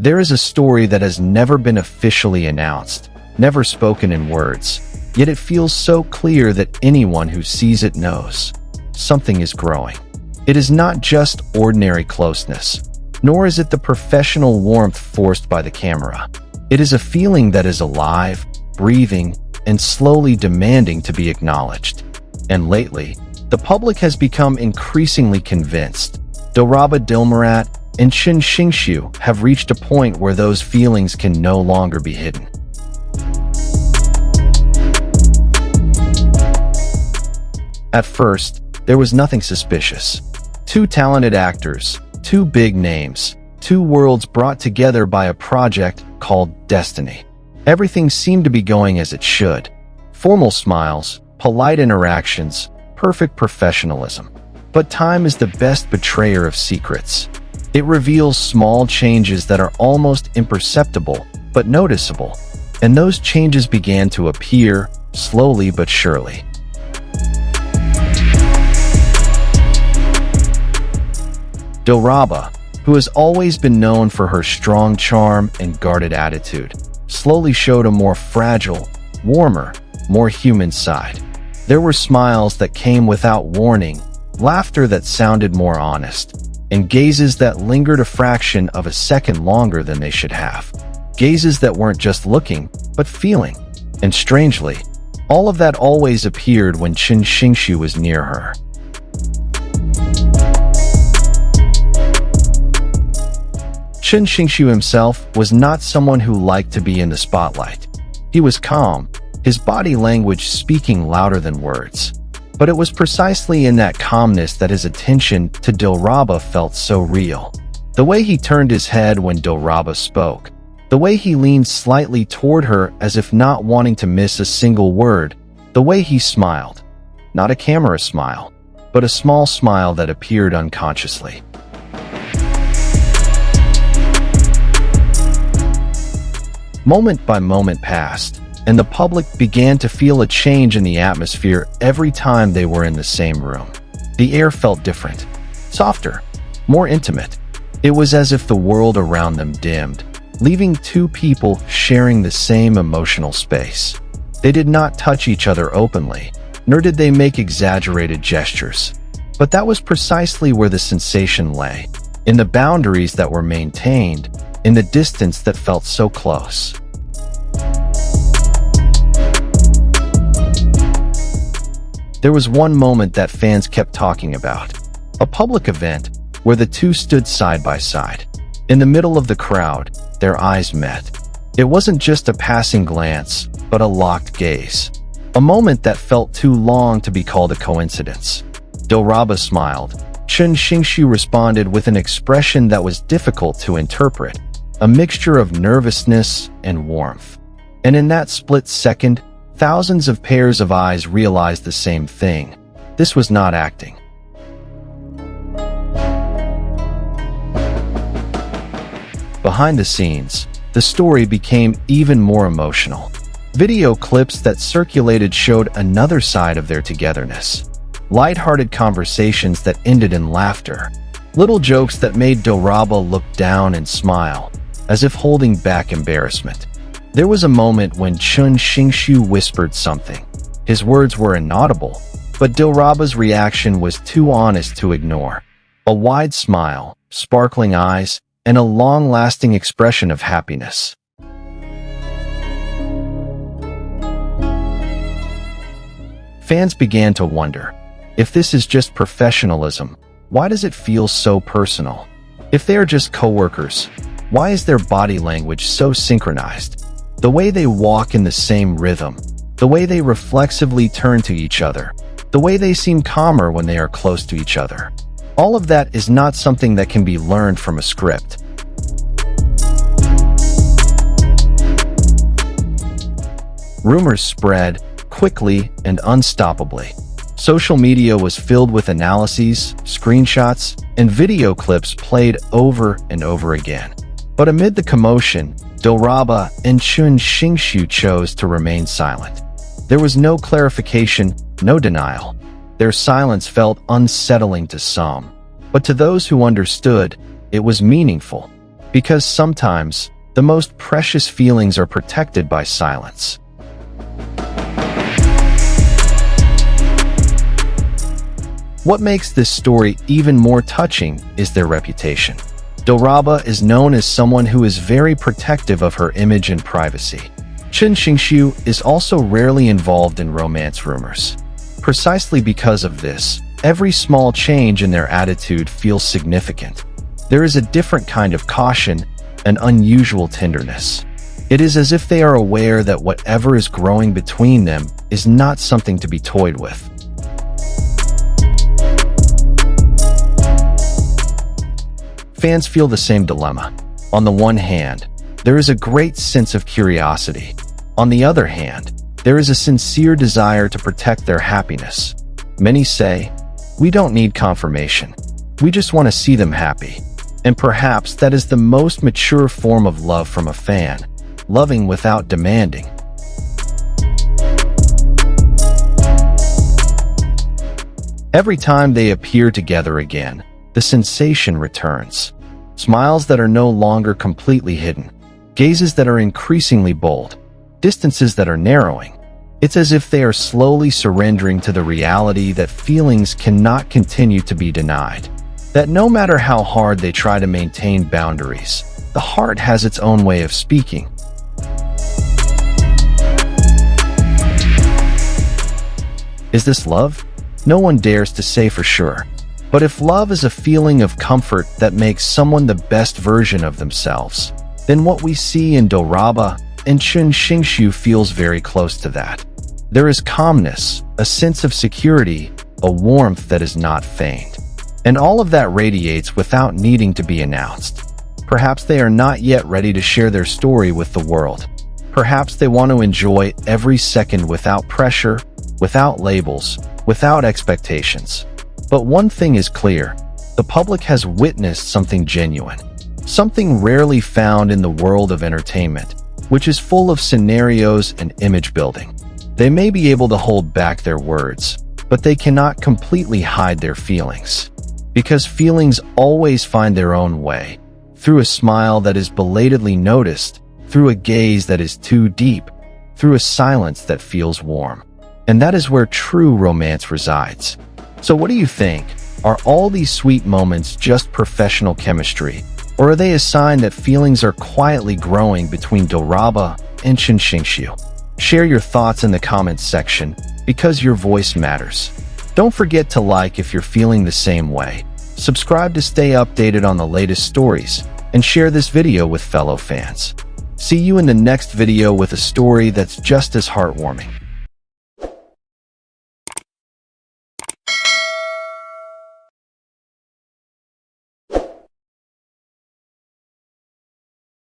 There is a story that has never been officially announced, never spoken in words, yet it feels so clear that anyone who sees it knows. Something is growing. It is not just ordinary closeness, nor is it the professional warmth forced by the camera. It is a feeling that is alive, breathing, and slowly demanding to be acknowledged. And lately, the public has become increasingly convinced. Dilmurat and Chen Xingxu have reached a point where those feelings can no longer be hidden. At first, there was nothing suspicious. Two talented actors, two big names, two worlds brought together by a project called Destiny. Everything seemed to be going as it should. Formal smiles, polite interactions, perfect professionalism. But time is the best betrayer of secrets. It reveals small changes that are almost imperceptible, but noticeable. And those changes began to appear, slowly but surely. Dilraba, who has always been known for her strong charm and guarded attitude, slowly showed a more fragile, warmer, more human side. There were smiles that came without warning, laughter that sounded more honest, and gazes that lingered a fraction of a second longer than they should have. Gazes that weren't just looking, but feeling. And strangely, all of that always appeared when Chen Xingxu was near her. Chen Xingxu himself was not someone who liked to be in the spotlight. He was calm, his body language speaking louder than words. But it was precisely in that calmness that his attention to Dilraba felt so real. The way he turned his head when Dilraba spoke, the way he leaned slightly toward her as if not wanting to miss a single word, the way he smiled. Not a camera smile, but a small smile that appeared unconsciously. Moment by moment passed, and the public began to feel a change in the atmosphere every time they were in the same room. The air felt different, softer, more intimate. It was as if the world around them dimmed, leaving two people sharing the same emotional space. They did not touch each other openly, nor did they make exaggerated gestures. But that was precisely where the sensation lay, in the boundaries that were maintained, in the distance that felt so close. There was one moment that fans kept talking about. A public event where the two stood side by side. In the middle of the crowd, their eyes met. It wasn't just a passing glance, but a locked gaze. A moment that felt too long to be called a coincidence. Dilraba smiled. Chen Xingxu responded with an expression that was difficult to interpret, a mixture of nervousness and warmth. And in that split second, thousands of pairs of eyes realized the same thing. This was not acting. Behind the scenes, the story became even more emotional. Video clips that circulated showed another side of their togetherness. Light-hearted conversations that ended in laughter. Little jokes that made Dilraba look down and smile, as if holding back embarrassment. There was a moment when Chen Xingxu whispered something. His words were inaudible, but Dilraba's reaction was too honest to ignore. A wide smile, sparkling eyes, and a long-lasting expression of happiness. Fans began to wonder, if this is just professionalism, why does it feel so personal? If they are just co-workers, why is their body language so synchronized? The way they walk in the same rhythm, the way they reflexively turn to each other, the way they seem calmer when they are close to each other. All of that is not something that can be learned from a script. Rumors spread quickly and unstoppably. Social media was filled with analyses, screenshots, and video clips played over and over again. But amid the commotion, Dilraba and Chen Xingxu chose to remain silent. There was no clarification, no denial. Their silence felt unsettling to some, but to those who understood, it was meaningful. Because sometimes, the most precious feelings are protected by silence. What makes this story even more touching is their reputation. Dilraba is known as someone who is very protective of her image and privacy. Chen Xingxu is also rarely involved in romance rumors. Precisely because of this, every small change in their attitude feels significant. There is a different kind of caution, an unusual tenderness. It is as if they are aware that whatever is growing between them is not something to be toyed with. Fans feel the same dilemma. On the one hand, there is a great sense of curiosity. On the other hand, there is a sincere desire to protect their happiness. Many say, "We don't need confirmation. We just want to see them happy." And perhaps that is the most mature form of love from a fan, loving without demanding. Every time they appear together again, the sensation returns. Smiles that are no longer completely hidden, gazes that are increasingly bold, distances that are narrowing. It's as if they are slowly surrendering to the reality that feelings cannot continue to be denied. That no matter how hard they try to maintain boundaries, the heart has its own way of speaking. Is this love? No one dares to say for sure. But if love is a feeling of comfort that makes someone the best version of themselves, then what we see in Dilraba and Chen Xingxu feels very close to that. There is calmness, a sense of security, a warmth that is not feigned. And all of that radiates without needing to be announced. Perhaps they are not yet ready to share their story with the world. Perhaps they want to enjoy every second without pressure, without labels, without expectations. But one thing is clear, the public has witnessed something genuine, something rarely found in the world of entertainment, which is full of scenarios and image building. They may be able to hold back their words, but they cannot completely hide their feelings. Because feelings always find their own way, through a smile that is belatedly noticed, through a gaze that is too deep, through a silence that feels warm. And that is where true romance resides. So what do you think? Are all these sweet moments just professional chemistry? Or are they a sign that feelings are quietly growing between Dilraba and Chen Xingxu? Share your thoughts in the comments section, because your voice matters. Don't forget to like if you're feeling the same way. Subscribe to stay updated on the latest stories, and share this video with fellow fans. See you in the next video with a story that's just as heartwarming.